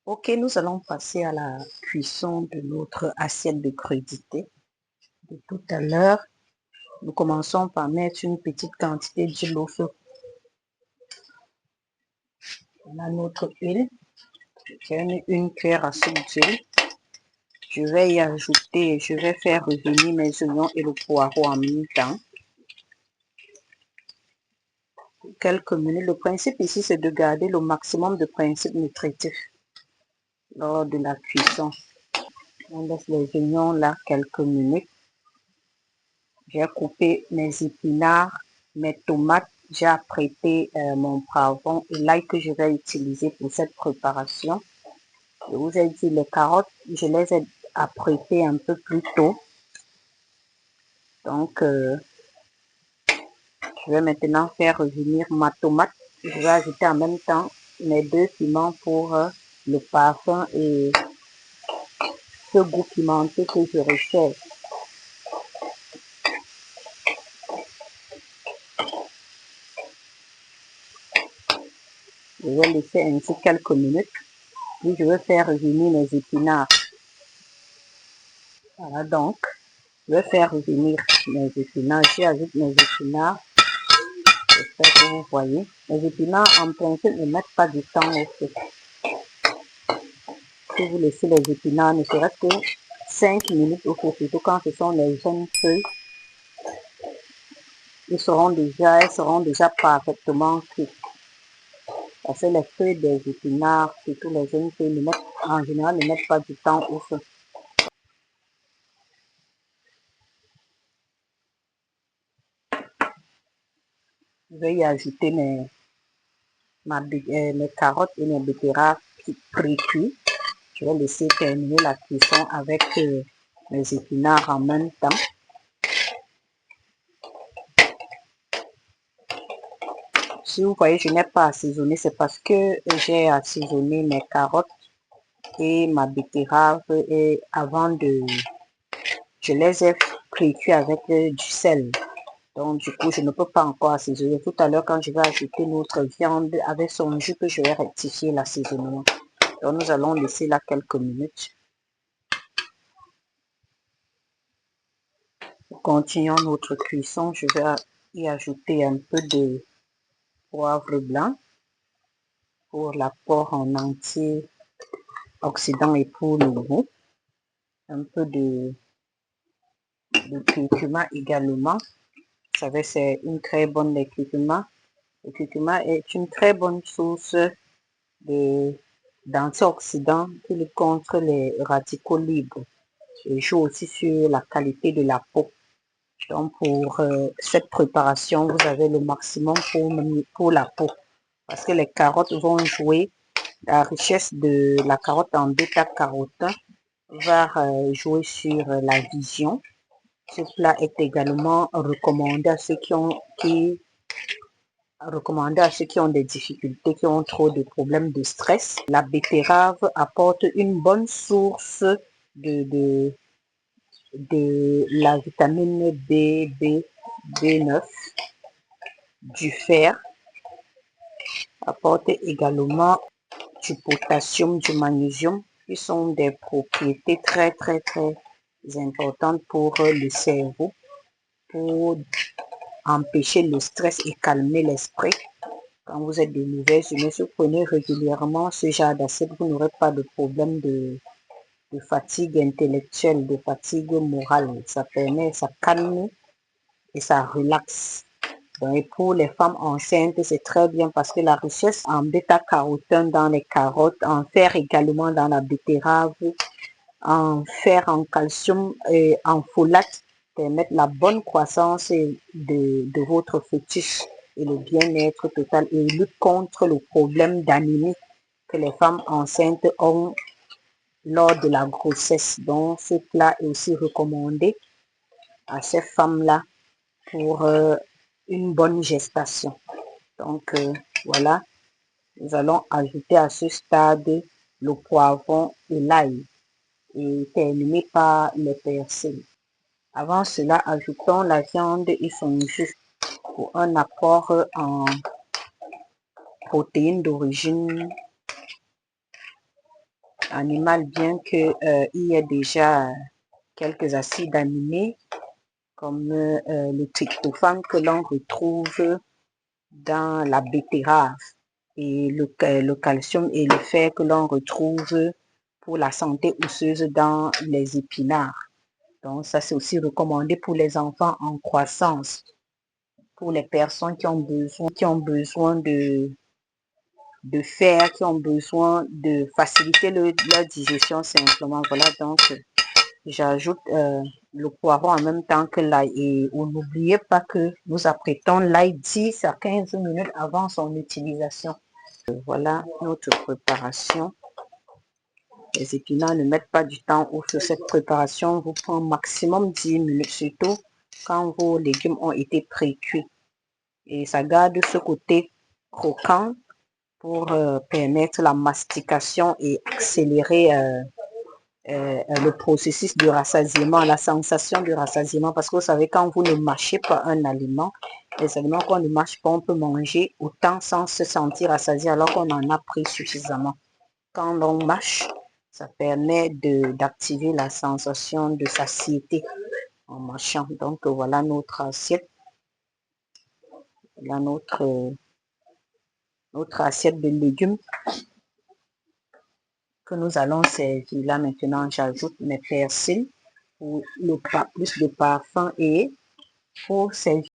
Ok, nous allons passer à la cuisson de notre assiette de crudité. De tout à l'heure, nous commençons par mettre une petite quantité d'huile au feu. On a notre huile. J'ai mis une cuillère à soupe d'huile. Je vais y ajouter, je vais faire revenir mes oignons et le poireau en même temps. Quelques minutes. Le principe ici, c'est de garder le maximum de principes nutritifs lors de la cuisson. On laisse les oignons là quelques minutes. J'ai coupé mes épinards, mes tomates, j'ai apprêté mon poivron et l'ail que je vais utiliser pour cette préparation. Je vous ai dit les carottes, je les ai apprêtées un peu plus tôt. Donc, je vais maintenant faire revenir ma tomate. Je vais ajouter en même temps mes 2 piments pour le parfum et ce goût pimenté que je recherche. Je vais laisser ainsi quelques minutes. Puis je vais faire revenir mes épinards. Voilà donc. Je vais faire revenir mes épinards. J'ajoute mes épinards. J'espère que vous voyez. Les épinards, en principe, ne mettent pas du temps au feu. Si vous laissez les épinards, ne serait-ce que 5 minutes au feu, surtout quand ce sont les jeunes feuilles, elles seront déjà parfaitement cuites. Parce que les feuilles des épinards, surtout les jeunes feuilles, en général, ne mettent pas du temps au feu. Je vais y ajouter mes carottes et mes betteraves pré-cuits. Je vais laisser terminer la cuisson avec mes épinards en même temps. Si vous voyez, je n'ai pas assaisonné, c'est parce que j'ai assaisonné mes carottes et ma betterave et je les ai pré-cuits avec du sel. Donc, du coup, je ne peux pas encore assaisonner. Tout à l'heure, quand je vais ajouter notre viande avec son jus, que je vais rectifier l'assaisonnement. Donc, nous allons laisser là quelques minutes. Continuons notre cuisson. Je vais y ajouter un peu de poivre blanc pour l'apport en antioxydants et pour le goût. Un peu de curcuma également. Vous savez, c'est une très bonne curcuma. Le curcuma est une très bonne source d'antioxydants qui lutte contre les radicaux libres et joue aussi sur la qualité de la peau. Donc pour cette préparation, vous avez le maximum pour la peau. Parce que les carottes vont jouer, la richesse de la carotte en bêta-carotène va jouer sur la vision. Ce plat est également recommandé à ceux qui ont des difficultés, qui ont trop de problèmes de stress. La betterave apporte une bonne source de la vitamine B9, du fer, apporte également du potassium, du magnésium, qui sont des propriétés très importantes pour le cerveau, pour empêcher le stress et calmer l'esprit. Quand vous êtes de mauvaise humeur, si vous prenez régulièrement ce genre d'assiette, vous n'aurez pas de problème de fatigue intellectuelle, de fatigue morale. Ça calme et ça relaxe. Donc, pour les femmes enceintes, c'est très bien parce que la richesse en bêta-carotène dans les carottes, en fer également dans la betterave, en fer, en calcium et en folate permettent la bonne croissance de votre fœtus et le bien-être total et lutte contre le problème d'anémie que les femmes enceintes ont lors de la grossesse. Donc, ce plat est aussi recommandé à ces femmes-là pour une bonne gestation. Donc, voilà, nous allons ajouter à ce stade le poivron et l'ail et terminer par le persil. Avant cela, ajoutons la viande et son jus pour un apport en protéines d'origine animal, bien que il y ait déjà quelques acides aminés comme le tryptophane que l'on retrouve dans la betterave et le calcium et le fer que l'on retrouve pour la santé osseuse dans les épinards. Donc ça, c'est aussi recommandé pour les enfants en croissance, pour les personnes qui ont besoin de fer, qui ont besoin de faciliter leur digestion simplement. Voilà, donc j'ajoute le poireau en même temps que l'ail. Et n'oubliez pas que nous apprêtons l'ail 10 à 15 minutes avant son utilisation. Voilà notre préparation. Les épinards ne mettent pas du temps ou sur cette préparation vous prend maximum 10 minutes, surtout quand vos légumes ont été pré-cuits. Et ça garde ce côté croquant pour permettre la mastication et accélérer le processus de rassasiement, la sensation de rassasiement. Parce que vous savez, quand vous ne mâchez pas un aliment, les aliments qu'on ne mâche pas, on peut manger autant sans se sentir rassasié alors qu'on en a pris suffisamment. Quand on mâche, ça permet d'activer la sensation de satiété en mâchant. Donc voilà notre assiette. Voilà notre assiette de légumes que nous allons servir. Là maintenant, j'ajoute mes persils pour plus de parfum et pour servir.